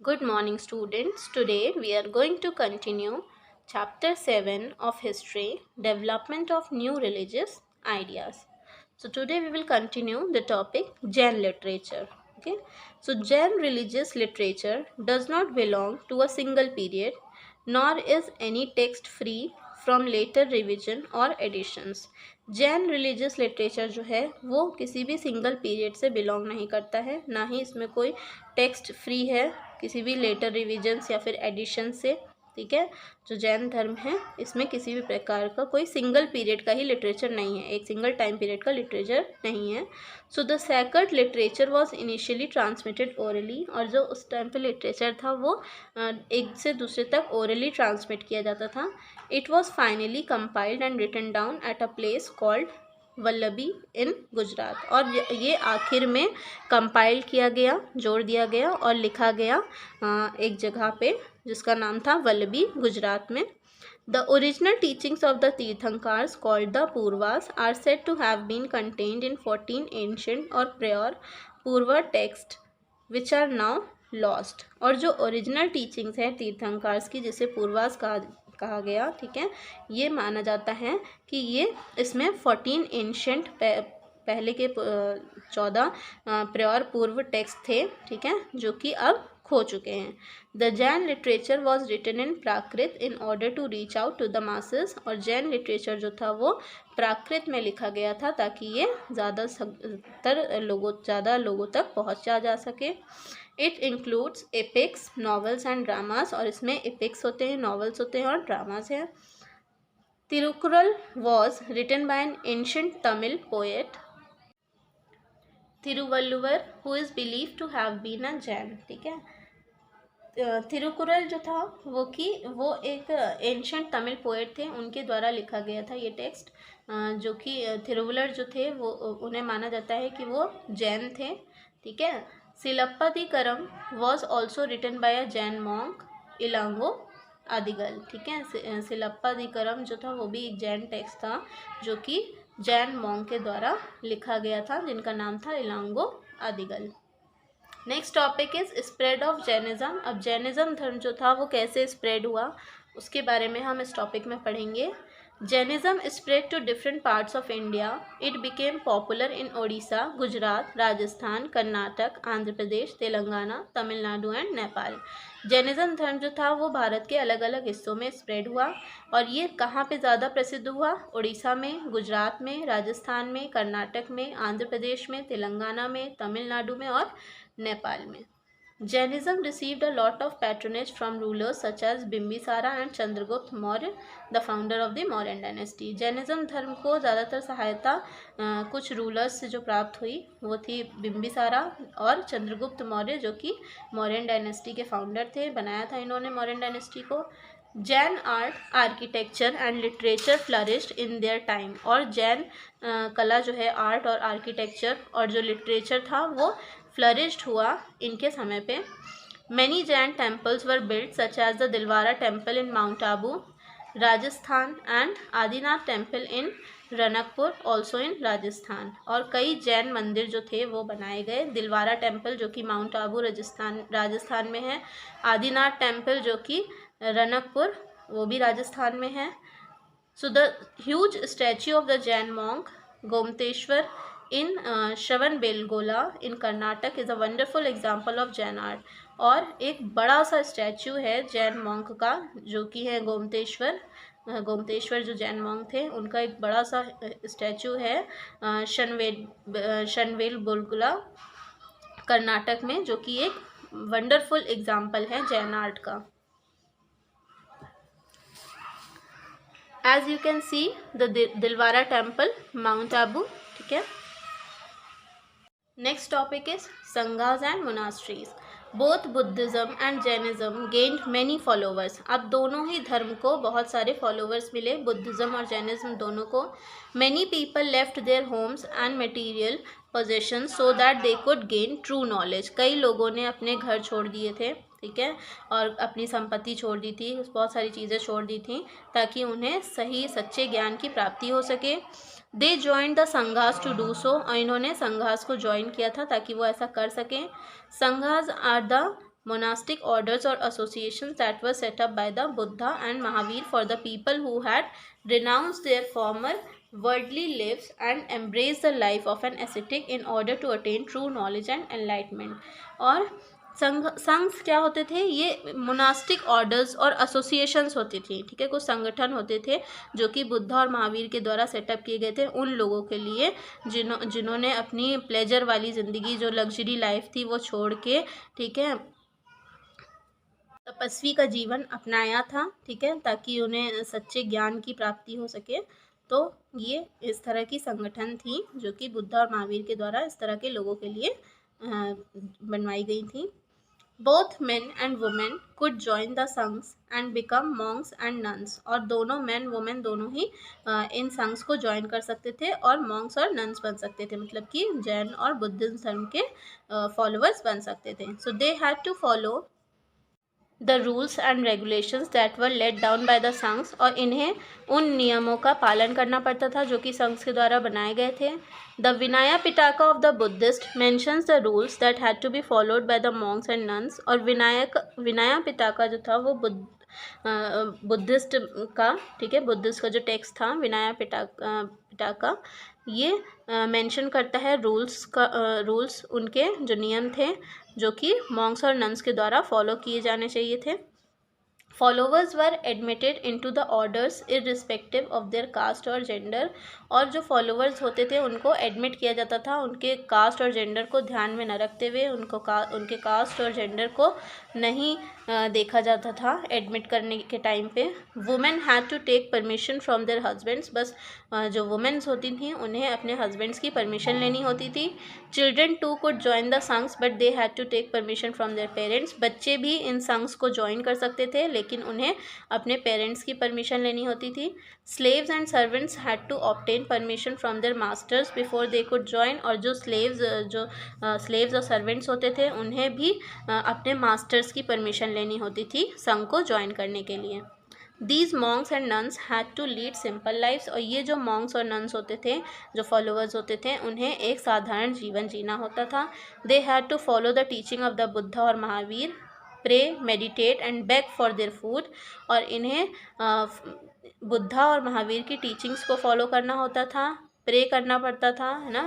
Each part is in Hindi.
Good morning, students. Today we are going to continue chapter 7 of History Development of New Religious Ideas. So, today we will continue the topic Jain literature. Okay, so Jain religious literature does not belong to a single period, nor is any text free from later revision और एडिशंस. जैन रिलीजियस लिटरेचर जो है वो किसी भी सिंगल पीरियड से बिलोंग नहीं करता है, ना ही इसमें कोई टेक्स्ट फ्री है किसी भी लेटर रिविजन्स या फिर एडिशन से. ठीक है, जो जैन धर्म है इसमें किसी भी प्रकार का कोई सिंगल पीरियड का ही लिटरेचर नहीं है, एक सिंगल टाइम पीरियड का लिटरेचर नहीं है. So the sacred literature was initially transmitted orally, और जो उस टाइम पे लिटरेचर था वो एक से दूसरे तक ओरली ट्रांसमिट किया जाता था. It was finally compiled and written down at a place called Vallabhi in Gujarat, और ये आखिर में कंपाइल किया गया, जोड़ दिया गया और लिखा गया एक जगह पे जिसका नाम था वल्लभी, गुजरात में. The original teachings of the Tirthankaras called the Purvas are said to have been contained in 14 ancient or prayer Purva text which are now lost. और जो ओरिजिनल टीचिंग्स है तीर्थंकर्स की, जिसे पूर्वास कहा गया, ठीक है, ये माना जाता है कि ये इसमें 14 एंशिएंट पहले के 14 प्रेयर पूर्व टेक्स्ट थे, ठीक है, जो कि अब खो चुके हैं. The Jain literature was written in Prakrit in order to reach out to the masses, और जैन लिटरेचर जो था वो प्राकृत में लिखा गया था ताकि ये ज़्यादा लोगों तक पहुंचा जा सके. It includes epics, novels and dramas, और इसमें एपिक्स होते हैं, नॉवेल्स होते हैं और ड्रामास हैं. Tirukkural was written by an ancient Tamil poet Thiruvalluvar who is believe to have been a Jain. ठीक है, तिरुकुरल जो था वो एक एंशिएंट तमिल पोएट थे, उनके द्वारा लिखा गया था ये टेक्स्ट, जो कि तिरुवल्लुवर जो थे वो उन्हें माना जाता है कि वो जैन थे. ठीक है, Silappadikaram was also written by a Jain monk Ilango Adigal. ठीक है, सिलप्पदिकरम जो था वो भी एक जैन टेक्स्ट था जो कि जैन मॉन्क के द्वारा लिखा गया था, जिनका नाम था Ilango Adigal. Next topic is spread of Jainism. अब जैनिज़्म धर्म जो था वो कैसे स्प्रेड हुआ उसके बारे में हम इस टॉपिक में पढ़ेंगे. Jainism spread to different parts of India. It became popular in Odisha, Gujarat, Rajasthan, Karnataka, Andhra Pradesh, Telangana, Tamil Nadu and Nepal. Jainism धर्म जो था वो भारत के अलग अलग हिस्सों में स्प्रेड हुआ, और ये कहाँ पे ज़्यादा प्रसिद्ध हुआ? उड़ीसा में, गुजरात में, राजस्थान में, कर्नाटक में, आंध्र प्रदेश में, तेलंगाना में, तमिलनाडु में और नेपाल में. Jainism received a lot of patronage from rulers such as Bimbisara and Chandragupta Maurya, the founder of the Mauryan dynasty. Jainism धर्म को ज़्यादातर सहायता कुछ रूलर्स से जो प्राप्त हुई वो थी बिम्बिसारा और चंद्रगुप्त मौर्य, जो कि मौर्यन डायनेस्टी के फाउंडर थे. बनाया था इन्होंने मौर्यन डायनेस्टी को. Jain art, architecture and literature flourished in their time. और जैन कला जो है, आर्ट और आर्किटेक्चर और जो लिटरेचर था वो फ्लरिश्ड हुआ इनके समय पे. Many Jain temples were built such as the Dilwara temple in Mount Abu, Rajasthan, and Adinath temple in Ranakpur also in Rajasthan. और कई जैन मंदिर जो थे वो बनाए गए. दिलवारा टेम्पल जो कि माउंट आबू राजस्थान में है, आदिनाथ टेम्पल जो कि रनकपुर वो भी राजस्थान में है. So the huge statue of the Jain monk Gommateshwara in Shravanabelagola in Karnataka is a wonderful example of Jain art. और एक बड़ा सा स्टैचू है जैन मॉन्क का जो कि है गोमतेश्वर जो जैन मॉन्क थे उनका एक बड़ा सा स्टैचू है श्रवणबेलगोला कर्नाटक में, जो कि एक वंडरफुल एग्जाम्पल है जैन आर्ट का. As you can see the Dilwara temple, Mount Abu. ठीक है, next topic is sanghas and monasteries. Both Buddhism and Jainism gained many followers. अब दोनों ही धर्म को बहुत सारे फॉलोवर्स मिले, बुद्धिज्म और जैनिज्म दोनों को. Many people left their homes and material possession so that they could gain true knowledge. कई लोगों ने अपने घर छोड़ दिए थे, ठीक है, और अपनी संपत्ति छोड़ दी थी, बहुत सारी चीज़ें छोड़ दी थी ताकि उन्हें सही सच्चे ज्ञान की प्राप्ति हो सके. They join the sanghas to do so, और इन्होंने संघास को ज्वाइन किया था ताकि वो ऐसा कर सकें. Sanghas are the monastic orders or associations that were set up by the Buddha and Mahavir for the people who had renounced their former worldly lives and embraced the life of an ascetic in order to attain true knowledge and enlightenment. और संघ क्या होते थे, ये मोनास्टिक ऑर्डर्स और एसोसिएशंस होती थी, ठीक है, कुछ संगठन होते थे जो कि बुद्धा और महावीर के द्वारा सेटअप किए गए थे उन लोगों के लिए जिन्होंने अपनी प्लेजर वाली ज़िंदगी, जो लग्जरी लाइफ थी, वो छोड़ के, ठीक है, तपस्वी का जीवन अपनाया था, ठीक है, ताकि उन्हें सच्चे ज्ञान की प्राप्ति हो सके। तो ये इस तरह की संगठन थी जो कि बुद्धा और महावीर के द्वारा इस तरह के लोगों के लिए बनवाई गई थी। Both men and women could join the sanghs and become monks and nuns, और दोनों मैन वुमेन दोनों ही इन संघ्स को ज्वाइन कर सकते थे और मॉन्क्स और नन्स बन सकते थे, मतलब कि जैन और बुद्धिज्म धर्म के फॉलोअर्स बन सकते थे। So they had to follow the rules and regulations that were laid down by the sanghs, और इन्हें उन नियमों का पालन करना पड़ता था जो कि संघ के द्वारा बनाए गए थे। The Vinaya Pitaka of the Buddhist mentions the rules that had to be followed by the monks and nuns, और विनया पिटाका जो था वो बुद्धिस्ट का, ठीक है, बुद्धिस्ट का जो टेक्स्ट था विनया पिटाका, ये मेंशन करता है रूल्स उनके जो नियम थे जो कि मॉन्क्स और नन्स के द्वारा फॉलो किए जाने चाहिए थे। Followers were admitted into the orders irrespective of their caste और जेंडर, और जो फॉलोवर्स होते थे उनको एडमिट किया जाता था उनके कास्ट और जेंडर को ध्यान में न रखते हुए, उनके कास्ट और जेंडर को नहीं देखा जाता था एडमिट करने के टाइम पे। Women had to take permission from their husbands, बस जो वुमेन्स होती थी उन्हें अपने हस्बैंड्स की परमिशन लेनी होती थी। Children too could join the sanghs but they had to take permission from their parents, बच्चे भी इन संघ्स को ज्वाइन कर सकते थे लेकिन उन्हें अपने पेरेंट्स की परमिशन लेनी होती थी। Slaves and servants had to obtain permission from their masters before they could join, और जो स्लेव्स और सर्वेंट्स होते थे उन्हें भी अपने मास्टर्स की परमिशन लेनी होती थी संघ को ज्वाइन करने के लिए। These monks and nuns had to lead simple lives, और ये जो monks और nuns होते थे, जो followers होते थे, उन्हें एक साधारण जीवन जीना होता था। They had to follow the teaching of the Buddha और Mahavir, pray, meditate and beg for their food, और इन्हें बुद्धा और महावीर की टीचिंग्स को फॉलो करना होता था, प्रे करना पड़ता था, है ना,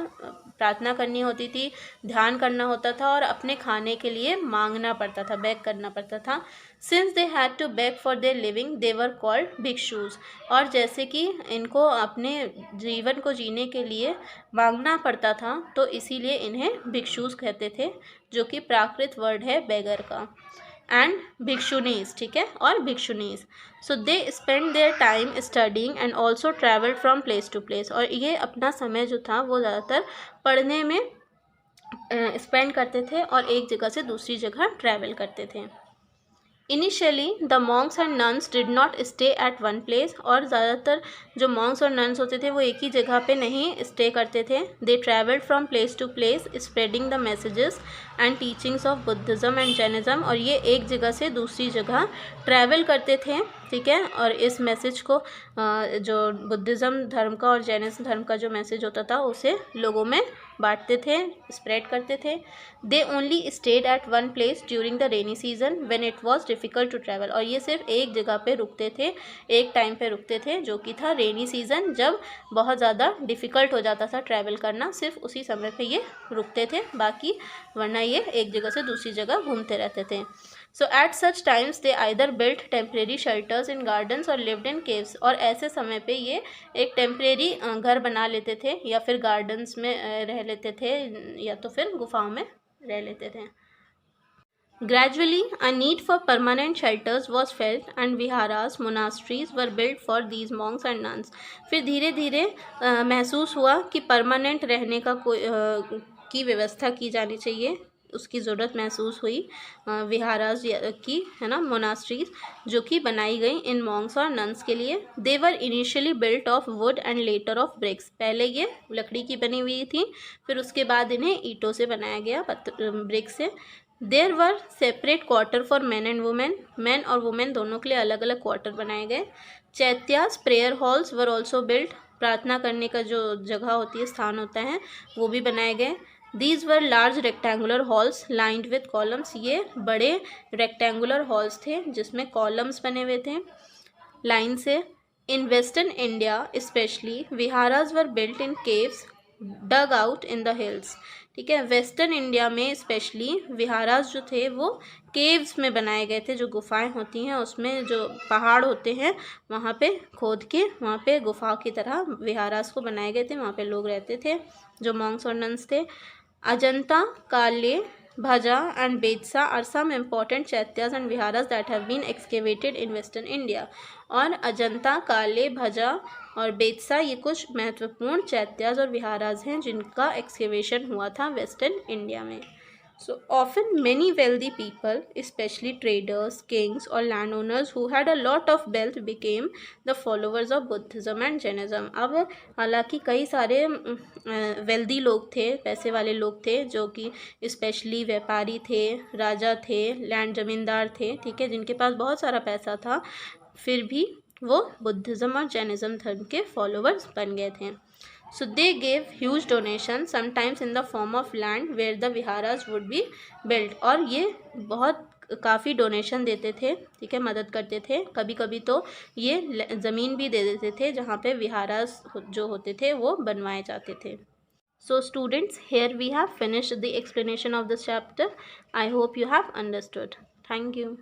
प्रार्थना करनी होती थी, ध्यान करना होता था और अपने खाने के लिए मांगना पड़ता था, बेग करना पड़ता था। Since they had to beg for their living they were called bhikshus, और जैसे कि इनको अपने जीवन को जीने के लिए मांगना पड़ता था तो इसीलिए इन्हें भिक्षुज कहते थे, जो कि प्राकृत वर्ड है बेगर का। एंड भिक्षुनीज, ठीक है, और bhikshunis. So they spend their time studying and also travelled from place to place, और ये अपना समय जो था वो ज़्यादातर पढ़ने में स्पेंड करते थे और एक जगह से दूसरी जगह ट्रैवल करते थे। Initially the monks and nuns did not stay at one place, और ज़्यादातर जो मॉन्क्स और नन्स होते थे वो एक ही जगह पे नहीं स्टे करते थे। They travelled from place to place spreading the messages and teachings of Buddhism and Jainism, और ये एक जगह से दूसरी जगह ट्रैवल करते थे, ठीक है, और इस मैसेज को जो बुद्धिज़्म धर्म का और जैनिज़्म धर्म का जो मैसेज होता था उसे लोगों में बांटते थे, स्प्रेड करते थे। They only stayed at one place during the rainy season when it was difficult to travel, और ये सिर्फ एक जगह पे रुकते थे, एक टाइम पे रुकते थे जो कि था रेनी सीज़न, जब बहुत ज़्यादा डिफ़िकल्ट हो जाता था ट्रैवल करना, सिर्फ उसी समय पे ये रुकते थे, बाकी वरना ये एक जगह से दूसरी जगह घूमते रहते थे। So at such times they either built temporary shelters in gardens or lived in caves, और ऐसे समय पे ये एक टेम्परेरी घर बना लेते थे या फिर गार्डन्स में रह लेते थे या तो फिर गुफाओं में रह लेते थे। Gradually, a need for permanent shelters was felt and viharas, monasteries were built for these monks and nuns. फिर धीरे धीरे महसूस हुआ कि परमानेंट रहने का की व्यवस्था की जानी चाहिए, उसकी ज़रूरत महसूस हुई विहारास की, है ना, मोनास्ट्रीज जो कि बनाई गई इन मॉन्क्स और नन्स के लिए। They were initially built of wood and later of bricks, पहले ये लकड़ी की बनी हुई थी, फिर उसके बाद इन्हें ईंटों से बनाया गया, ब्रिक से। There were separate quarter for men and women, men और वुमेन दोनों के लिए अलग अलग क्वार्टर बनाए गए। Chaityas prayer halls were also built, प्रार्थना करने का जो जगह होती है, स्थान होता है, वो भी बनाए गए। These were large rectangular halls lined with columns, ये बड़े रेक्टेंगुलर हॉल्स थे जिसमें कॉलम्स बने हुए थे लाइन से। In western India specially viharas were built in caves dug out in the hills, ठीक है। वेस्टर्न इंडिया में स्पेशली विहाराज जो थे वो केव्स में बनाए गए थे, जो गुफाएं होती हैं उसमें जो पहाड़ होते हैं वहाँ पे खोद के वहाँ पे गुफा की तरह विहाराज को बनाए गए थे, वहाँ पे लोग रहते थे जो मॉन्क्स और नन्स थे। अजंता, काले, Bhaja and Betsa are some important चैत्यास and viharas that have been excavated in western India। और अजंता, काले, भजा और बेतसा ये कुछ महत्वपूर्ण चैत्यास और विहाराज हैं जिनका एक्सकेवेशन हुआ था वेस्टर्न इंडिया में। So often many wealthy people, especially traders, kings or landowners who had a lot of wealth became the followers of Buddhism and Jainism। अब हालांकि कई सारे वेल्दी लोग थे, पैसे वाले लोग थे जो कि स्पेशली व्यापारी थे, राजा थे, लैंड जमींदार थे, ठीक है, जिनके पास बहुत सारा पैसा था, फिर भी वो बुद्धिज़्म और जैनिज़्म धर्म के फॉलोवर्स बन गए थे। So they gave huge donations sometimes in the form of land where the viharas would be built। और ये बहुत काफ़ी डोनेशन देते थे, ठीक है, मदद करते थे, कभी कभी तो ये ज़मीन भी दे देते थे जहाँ पे विहारास जो होते थे वो बनवाए जाते थे। So students, here we have finished the explanation of this chapter. I hope you have understood. Thank you.